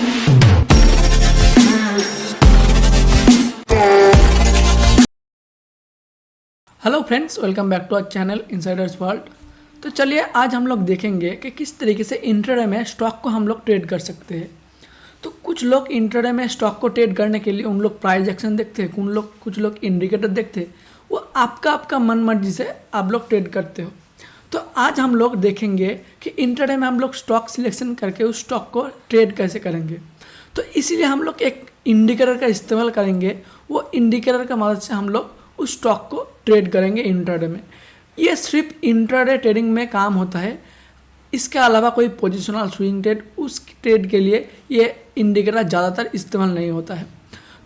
Hello friends, welcome back to our channel insiders world. तो चलिए आज हम लोग देखेंगे कि किस तरीके से इंट्राडे में स्टॉक को हम लोग ट्रेड कर सकते हैं। तो कुछ लोग इंट्राडे में स्टॉक को ट्रेड करने के लिए उन लोग प्राइस एक्शन देखते हैं, कुछ लोग इंडिकेटर देखते हैं। वो आपका मन मर्जी से आप लोग ट्रेड करते हो। तो आज हम लोग देखेंगे कि इंट्राडे में हम लोग स्टॉक सिलेक्शन करके उस स्टॉक को ट्रेड कैसे करेंगे। तो इसीलिए हम लोग एक इंडिकेटर का इस्तेमाल करेंगे। वो इंडिकेटर का मदद से हम लोग उस स्टॉक को ट्रेड करेंगे इंट्राडे में। ये सिर्फ इंट्राडे ट्रेडिंग में काम होता है। इसके अलावा कोई पोजिशनल स्विंग ट्रेड, उस ट्रेड के लिए ये इंडिकेटर ज़्यादातर इस्तेमाल नहीं होता है।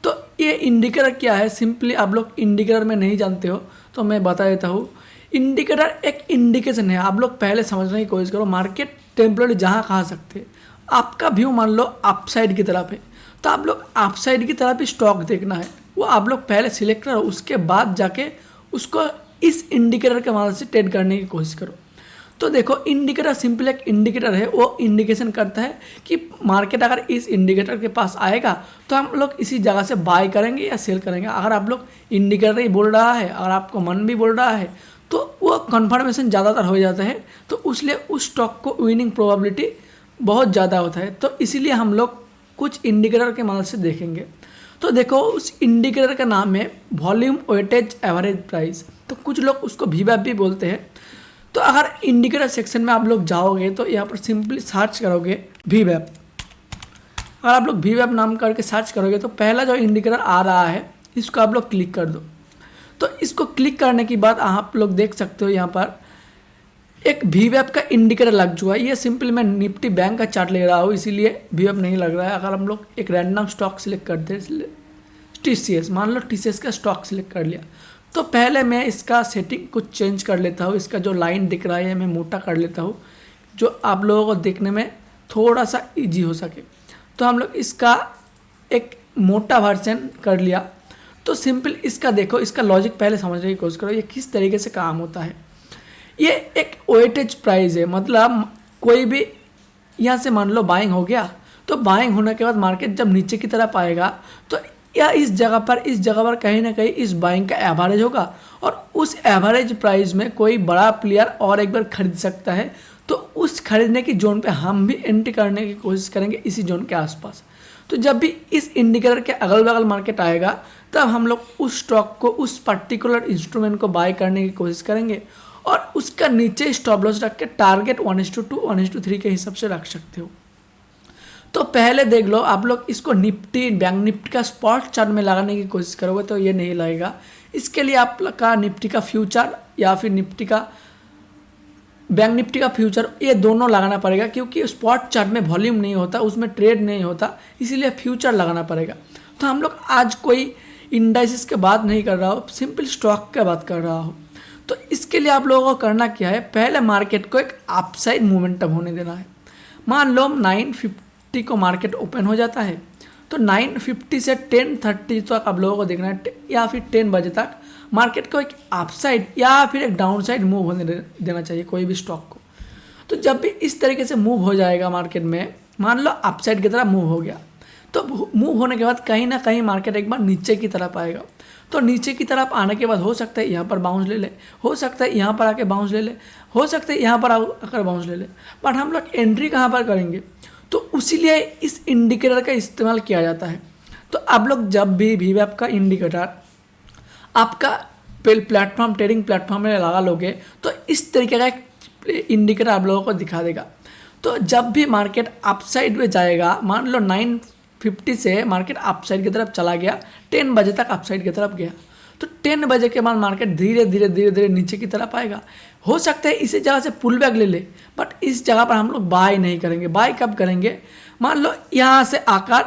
तो ये इंडिकेटर क्या है, सिंपली आप लोग इंडिकेटर में नहीं जानते हो तो मैं बता देता हूँ। इंडिकेटर एक इंडिकेशन है। आप लोग पहले समझने की कोशिश करो। मार्केट टेम्परेरी जहाँ खा सकते हैं। आपका व्यू मान लो अपसाइड की तरफ है, तो आप लोग अपसाइड की तरफ ही स्टॉक देखना है। वो आप लोग पहले सिलेक्ट करो, उसके बाद जाके उसको इस इंडिकेटर के मदद से ट्रेड करने की कोशिश करो। तो देखो, इंडिकेटर सिंपल एक इंडिकेटर है। वो इंडिकेशन करता है कि मार्केट अगर इस इंडिकेटर के पास आएगा तो हम लोग इसी जगह से बाय करेंगे या सेल करेंगे। अगर आप लोग इंडिकेटर ही बोल रहा है, अगर आपको मन भी बोल रहा है, तो वो कन्फर्मेशन ज़्यादातर हो जाता है। तो इसलिए उस स्टॉक को विनिंग प्रोबेबिलिटी बहुत ज़्यादा होता है। तो इसीलिए हम लोग कुछ इंडिकेटर के मदद से देखेंगे। तो देखो, उस इंडिकेटर का नाम है वॉल्यूम वेटेज एवरेज प्राइस। तो कुछ लोग उसको वीवैप भी बोलते हैं। तो अगर इंडिकेटर सेक्शन में आप लोग जाओगे तो यहाँ पर सिंपली सर्च करोगे वीवैप। अगर आप लोग वीवैप नाम करके सर्च करोगे तो पहला जो इंडिकेटर आ रहा है इसको आप लोग क्लिक कर दो। तो इसको क्लिक करने के बाद आप लोग देख सकते हो यहाँ पर एक वीवैप का इंडिकेटर लग चुका है। ये सिंपल मैं निफ्टी बैंक का चार्ट ले रहा हूँ, इसीलिए वीवैप नहीं लग रहा है। अगर हम लोग एक रैंडम स्टॉक सिलेक्ट करते हैं, TCS, मान लो TCS का स्टॉक सिलेक्ट कर लिया, तो पहले मैं इसका सेटिंग कुछ चेंज कर लेता हूँ। इसका जो लाइन दिख रहा है मैं मोटा कर लेता हूँ, जो आप लोगों को देखने में थोड़ा सा ईजी हो सके। तो हम लोग इसका एक मोटा वर्जन कर लिया। तो सिंपल इसका देखो, इसका लॉजिक पहले समझने की कोशिश करो, ये किस तरीके से काम होता है। ये एक वेटेज प्राइस है। मतलब कोई भी यहाँ से मान लो बाइंग हो गया, तो बाइंग होने के बाद मार्केट जब नीचे की तरफ आएगा तो या इस जगह पर कहीं ना कहीं इस बाइंग का एवरेज होगा, और उस एवरेज प्राइस में कोई बड़ा प्लेयर और एक बार खरीद सकता है। तो उस खरीदने की जोन पे हम भी एंट्री करने की कोशिश करेंगे इसी जोन के आसपास। तो जब भी इस इंडिकेटर के अगल बगल मार्केट आएगा तब हम लोग उस स्टॉक को, उस पर्टिकुलर इंस्ट्रूमेंट को बाय करने की कोशिश करेंगे, और उसका नीचे स्टॉप लॉस रख के टारगेट 1:2 1:3 के हिसाब से रख सकते हो। तो पहले देख लो, आप लोग इसको निफ्टी, बैंक निफ्टी का स्पॉट चार्ट में लगाने की कोशिश करोगे तो ये नहीं लगेगा। इसके लिए आपका निफ्टी का फ्यूचर या फिर निफ्टी का बैंक निफ्टी का फ्यूचर, ये दोनों लगाना पड़ेगा, क्योंकि स्पॉट चार्ट में वॉल्यूम नहीं होता, उसमें ट्रेड नहीं होता, इसीलिए फ्यूचर लगाना पड़ेगा। तो हम लोग आज कोई इंडाइसिस के बात नहीं कर रहा हो, सिंपल स्टॉक की बात कर रहा हो। तो इसके लिए आप लोगों को करना क्या है, पहले मार्केट को एक अपसाइड मोमेंटम होने देना है। मान लो 950 को मार्केट ओपन हो जाता है, तो 950 से 10:30 तक आप लोगों को देखना है, या फिर 10 बजे तक मार्केट को एक अपसाइड या फिर एक डाउनसाइड मूव होने देना चाहिए कोई भी स्टॉक को। तो जब भी इस तरीके से मूव हो जाएगा मार्केट में, मान लो अपसाइड की तरफ मूव हो गया, तो मूव होने के बाद कहीं ना कहीं मार्केट एक बार नीचे की तरफ आएगा। तो नीचे की तरफ आने के बाद हो सकता है यहाँ पर बाउंस ले ले, हो सकता है यहाँ पर आके बाउंस ले ले, हो सकता है यहाँ पर आकर बाउंस ले ले, बट हम लोग एंट्री कहाँ पर करेंगे, तो इसीलिए इस इंडिकेटर का इस्तेमाल किया जाता है। तो आप लोग जब भी वीवैप का इंडिकेटर आपका प्लेटफॉर्म, ट्रेडिंग प्लेटफॉर्म में लगा लोगे, तो इस तरीके का एक इंडिकेटर आप लोगों को दिखा देगा। तो जब भी मार्केट अपसाइड में जाएगा, मान लो 950 से मार्केट अपसाइड की तरफ चला गया, 10 बजे तक अपसाइड की तरफ गया, तो 10 बजे के बाद मार्केट धीरे धीरे नीचे की तरफ आएगा। हो सकता है इसी जगह से पुल बैक ले ले, बट इस जगह पर हम लोग बाय नहीं करेंगे। बाय कब करेंगे, मान लो यहाँ से आकर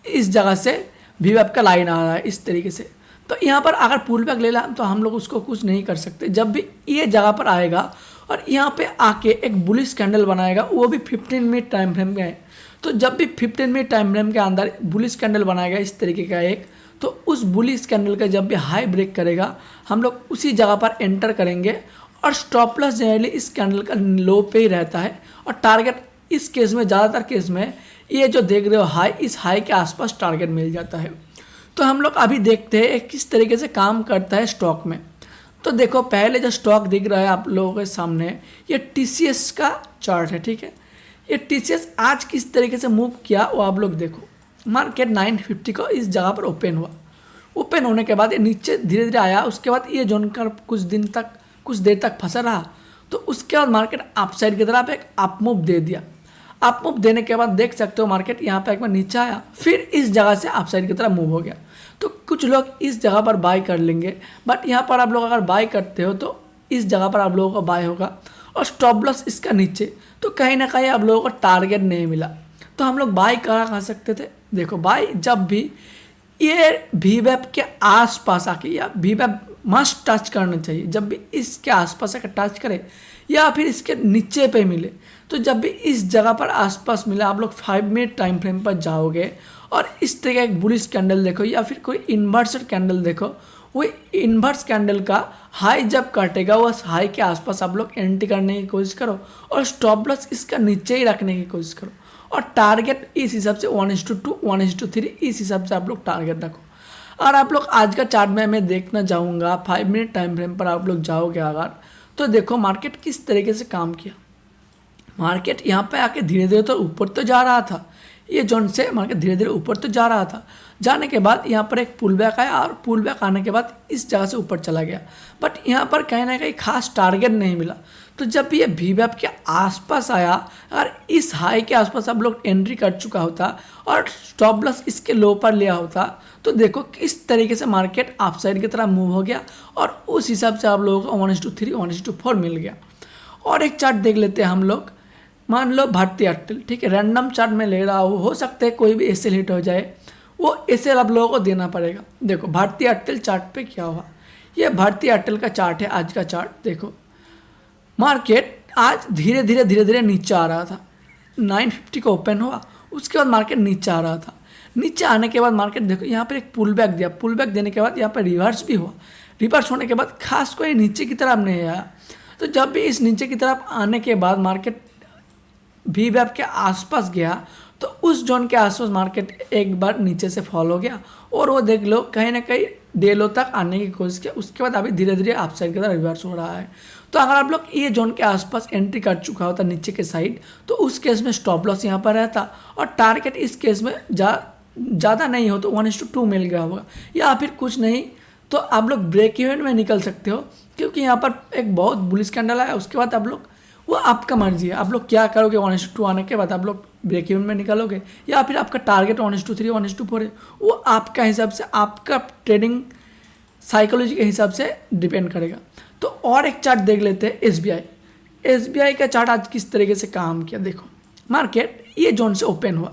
इस जगह से वीवैप का लाइन आ रहा है इस तरीके से, तो यहाँ पर अगर पुल बैक ले ला तो हम लोग उसको कुछ नहीं कर सकते। जब भी ये जगह पर आएगा और यहाँ पे आके एक बुलिश कैंडल बनाएगा, वो भी 15 मिनट टाइम फ्रेम में है, तो जब भी 15 मिनट टाइम फ्रेम के अंदर बुलिश कैंडल बनाएगा इस तरीके का एक, तो उस बुलिश कैंडल का जब भी हाई ब्रेक करेगा हम लोग उसी जगह पर एंटर करेंगे। और स्टॉप लॉस जनरली इस कैंडल का लो पे ही रहता है, और टारगेट इस केस में, ज़्यादातर केस में ये जो देख रहे हो हाई, इस हाई के आसपास टारगेट मिल जाता है। तो हम लोग अभी देखते हैं किस तरीके से काम करता है स्टॉक में। तो देखो पहले जो स्टॉक दिख रहा है आप लोगों के सामने, ये TCS का चार्ट है, ठीक है। ये TCS आज किस तरीके से मूव किया वो आप लोग देखो। मार्केट 950 को इस जगह पर ओपन हुआ, ओपन होने के बाद ये नीचे धीरे धीरे आया, उसके बाद ये जोन कर कुछ देर तक फंसा रहा। तो उसके बाद मार्केट अपसाइड की तरफ एक अप मूव दे दिया। अप मूव देने के बाद देख सकते हो मार्केट यहाँ पे एक बार नीचे आया, फिर इस जगह से अपसाइड की तरफ मूव हो गया। तो कुछ लोग इस जगह पर बाय कर लेंगे, बट यहाँ पर आप लोग अगर बाय करते हो तो इस जगह पर आप लोगों को बाय होगा और स्टॉप लॉस इसका नीचे। तो कहीं ना कहीं आप लोगों को टारगेट नहीं मिला, तो हम लोग बाय करा सकते थे। देखो बाय जब भी ये VWAP के आसपास आके, या VWAP मस्ट टच करना चाहिए, जब भी इसके आसपास आकर टच करे या फिर इसके नीचे पे मिले। तो जब भी इस जगह पर आसपास मिला आप लोग 5 मिनट टाइम फ्रेम पर जाओगे और इस तरह का एक बुलिश कैंडल देखो या फिर कोई इन्वर्सर कैंडल देखो, वो इन्वर्स कैंडल का हाई जब काटेगा उस हाई के आसपास आप लोग एंट्री करने की कोशिश करो और स्टॉप लॉस इसका नीचे ही रखने की कोशिश करो। और टारगेट इस हिसाब से 1:2 1:3 इस हिसाब से आप लोग टारगेट रखो। और आप लोग आज का चार्ट में मैं देखना चाहूँगा 5 मिनट टाइम फ्रेम पर आप लोग जाओगे अगर, तो देखो मार्केट किस तरीके से काम किया। मार्केट यहाँ पे आके धीरे धीरे तो ऊपर तो जा रहा था, ये जोन से मार्केट धीरे धीरे ऊपर तो जा रहा था। जाने के बाद यहाँ पर एक पुल बैक आया और पुल बैक आने के बाद इस जगह से ऊपर चला गया, बट यहाँ पर कहीं ना कहीं खास टारगेट नहीं मिला। तो जब ये VWAP के आसपास आया, अगर इस हाई के आसपास आप लोग एंट्री कर चुका होता और स्टॉप लॉस इसके लो पर लिया होता, तो देखो किस तरीके से मार्केट अपसाइड की तरह मूव हो गया और उस हिसाब से आप लोगों को 1:3 1:4 मिल गया। और एक चार्ट देख लेते हैं हम लोग। मान लो भारतीय एयरटेल, ठीक है, रैंडम चार्ट में ले रहा हो सकता है कोई भी SL हिट हो जाए, वो SL आप लोगों को देना पड़ेगा। देखो भारतीय एयरटेल चार्ट पे क्या हुआ, ये भारतीय एयरटेल का चार्ट है आज का चार्ट। देखो मार्केट आज धीरे धीरे नीचे आ रहा था, 950 को ओपन हुआ, उसके बाद मार्केट नीचे आ रहा था। नीचे आने के बाद मार्केट देखो यहाँ पर एक पुल बैक दिया, पुल बैक देने के बाद यहाँ पर रिवर्स भी हुआ। रिवर्स होने के बाद खास कोई नीचे की तरफ नहीं आया। तो जब भी इस नीचे की तरफ आने के बाद मार्केट VWAP के आसपास गया, तो उस जोन के आसपास मार्केट एक बार नीचे से फॉल हो गया और वो देख लो कहीं ना कहीं डे लो तक आने की कोशिश की। उसके बाद अभी धीरे धीरे अपसाइड की तरफ रिवर्स हो रहा है। तो अगर आप लोग ये जोन के आसपास एंट्री कर चुका होता नीचे के साइड, तो उस केस में स्टॉप लॉस यहाँ पर रहता और टारगेट इस केस में ज़्यादा नहीं हो तो 1:2 मिल गया होगा, या फिर कुछ नहीं तो आप लोग ब्रेक इवन में निकल सकते हो, क्योंकि यहाँ पर एक बहुत बुलिश कैंडल आया। उसके बाद आप लोग, वो आपका मर्जी है, आप लोग क्या करोगे। 1:2 आने के बाद आप लोग ब्रेक इवन में निकलोगे या फिर आपका टारगेट 1:3 1:4 है, वो आपका हिसाब से, आपका ट्रेडिंग साइकोलॉजी के हिसाब से डिपेंड करेगा। तो और एक चार्ट देख लेते हैं SBI का चार्ट आज किस तरीके से काम किया। देखो मार्केट ये जोन से ओपन हुआ,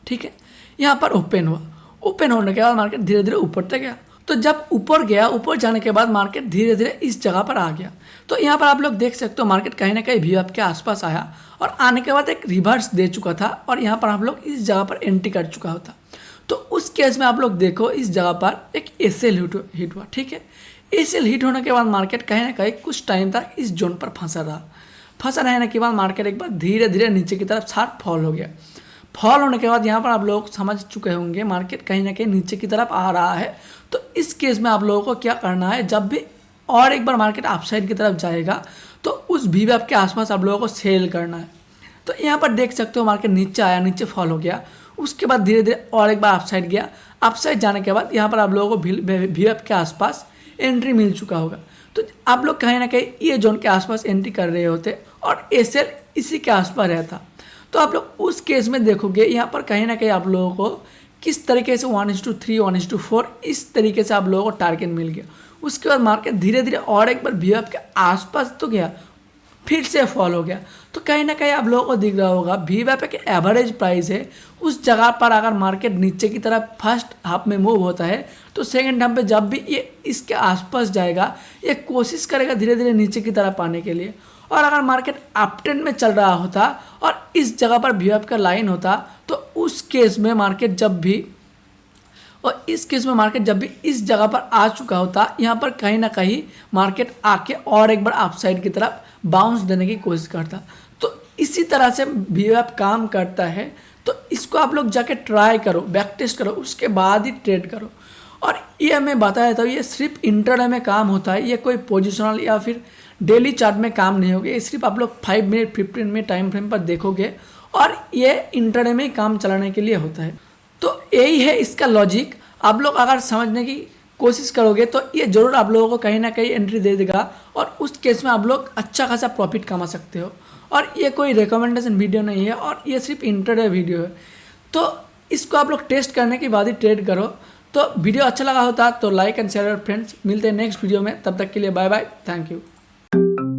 ठीक है, यहाँ पर ओपन हुआ, ओपन होने के बाद मार्केट धीरे धीरे ऊपर तक गया। तो जब ऊपर गया, ऊपर जाने के बाद मार्केट धीरे धीरे इस जगह पर आ गया। तो यहाँ पर आप लोग देख सकते हो मार्केट कहीं ना कहीं VWAP के आसपास आया और आने के बाद एक रिवर्स दे चुका था और यहाँ पर आप लोग इस जगह पर एंट्री कर चुका होता। तो उस केस में आप लोग देखो इस जगह पर एक SL हिट हुआ, ठीक है। SL हिट होने के बाद मार्केट कहीं ना कहीं कुछ टाइम तक इस जोन पर फंसा रहा। फंसा रहने के बाद मार्केट एक बार धीरे धीरे नीचे की तरफ शार्प फॉल हो गया। फॉल होने के बाद यहाँ पर आप लोग समझ चुके होंगे मार्केट कहीं ना कहीं नीचे की तरफ आ रहा है। तो इस केस में आप लोगों को क्या करना है, जब भी और एक बार मार्केट अपसाइड की तरफ जाएगा तो उस VWAP के आसपास आप लोगों को सेल करना है। तो यहाँ पर देख सकते हो मार्केट नीचे आया, नीचे फॉल हो गया, उसके बाद धीरे धीरे और एक बार अपसाइड गया। अपसाइड जाने के बाद यहाँ पर आप लोगों को VWAP के आसपास एंट्री मिल चुका होगा। तो आप लोग कहीं ना कहीं ये जोन के आसपास एंट्री कर रहे होते और SL इसी के आसपास रहता। तो आप लोग उस केस में देखोगे यहाँ पर कहीं ना कहीं आप लोगों को किस तरीके से 1:3 1:4 इस तरीके से आप लोगों को टारगेट मिल गया। उसके बाद मार्केट धीरे धीरे और एक बार VWAP के आसपास तो गया, फिर से फॉल हो गया। तो कहीं ना कहीं आप लोगों को दिख रहा होगा VWAP के एवरेज प्राइस है, उस जगह पर अगर मार्केट नीचे की तरफ फर्स्ट हाफ में मूव होता है तो सेकंड हाफ में जब भी ये इसके आसपास जाएगा, ये कोशिश करेगा धीरे धीरे नीचे की तरफ आने के लिए। और अगर मार्केट अप ट्रेंड में चल रहा होता और इस जगह पर VWAP का लाइन होता, तो उस केस में मार्केट जब भी इस जगह पर आ चुका होता, यहाँ पर कहीं ना कहीं मार्केट आके और एक बार अपसाइड की तरफ बाउंस देने की कोशिश करता। तो इसी तरह से VWAP काम करता है। तो इसको आप लोग जाके ट्राई करो, बैक टेस्ट करो, उसके बाद ही ट्रेड करो। और ये मैं बता देता हूँ, ये सिर्फ इंट्राडे में काम होता है, ये कोई पोजिशनल या फिर डेली चार्ट में काम नहीं होगा। ये सिर्फ आप लोग 5 मिनट 15 मिनट टाइम फ्रेम पर देखोगे और ये इंट्राडे में ही काम चलाने के लिए होता है। तो यही है इसका लॉजिक। आप लोग अगर समझने की कोशिश करोगे तो ये जरूर आप लोगों को कहीं ना कहीं एंट्री दे देगा और उस केस में आप लोग अच्छा खासा प्रॉफिट कमा सकते हो। और ये कोई रिकमेंडेशन वीडियो नहीं है और ये सिर्फ इंट्राडे वीडियो है। तो इसको आप लोग टेस्ट करने के बाद ही ट्रेड करो। तो वीडियो अच्छा लगा होता तो लाइक एंड शेयर फ्रेंड्स। मिलते हैं नेक्स्ट वीडियो में, तब तक के लिए बाय बाय, थैंक यू।